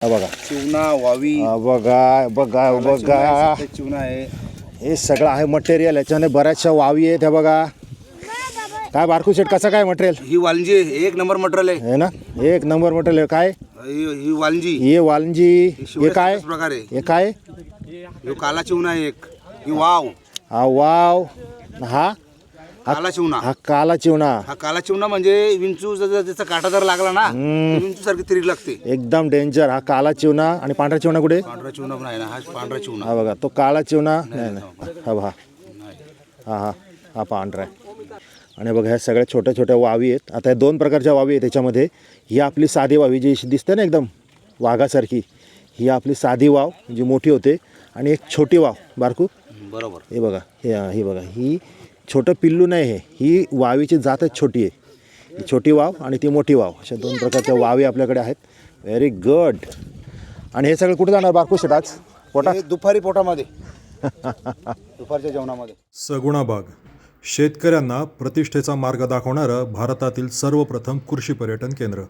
हा बघा चिवणा वावी बघा बघा बघा चिवणा आहे. हे सगळं आहे मटेरियल. याच्याने बऱ्याचशा वावी आहेत. हे बघा काय बारकू शेट कसं काय मटेरियल ही वालंजी आहे, एक नंबर मटेरियल आहे. आहे ना, एक नंबर मटेरियल आहे. काय ही वालंजी हे वालंजी, हे काय प्रकार आहे. हे काय ही काला चिवणा आहे एक. ही वाव हा वाव, हा काला चिवणा. हा काला चिवणा. हा काला चिवणा म्हणजे विंचू जर त्याचा काटा जर लागला ना विंचू सारखी तिरीक लागते. एकदम डेंजर. हा काला चिवणा. आणि पांढरा चिवणा कुठे? पांढरा चिवणा पण आहे ना, हा पांढरा चिवणा. हा बघा तो काला चिवणा. नाही नाही हा बघा हा हा हा पांढरा आहे. आणि बघा ह्या सगळ्या छोट्या छोट्या वावी आहेत. आता या दोन प्रकारच्या वावी आहेत त्याच्यामध्ये. ही आपली साधी वावी जी दिसते ना एकदम वाघासारखी, ही आपली साधी वाव जी मोठी होते. आणि एक छोटी वाव बारकू. बरोबर. हे बघा ही बघा ही छोटं पिल्लू नाही आहे, ही वावीची जातच छोटी आहे. ही छोटी वाव आणि ती मोठी वाव, अशा दोन प्रकारच्या वावी आपल्याकडे आहेत. Very good. आणि हे सगळं कुठे जाणार बारकू शेट आज? पोटात? हे दुपारी पोटामध्ये दुपारच्या जेवणामध्ये. सगुणाबाग शेतकऱ्यांना प्रतिष्ठेचा मार्ग दाखवणारं भारतातील सर्वप्रथम कृषी पर्यटन केंद्र.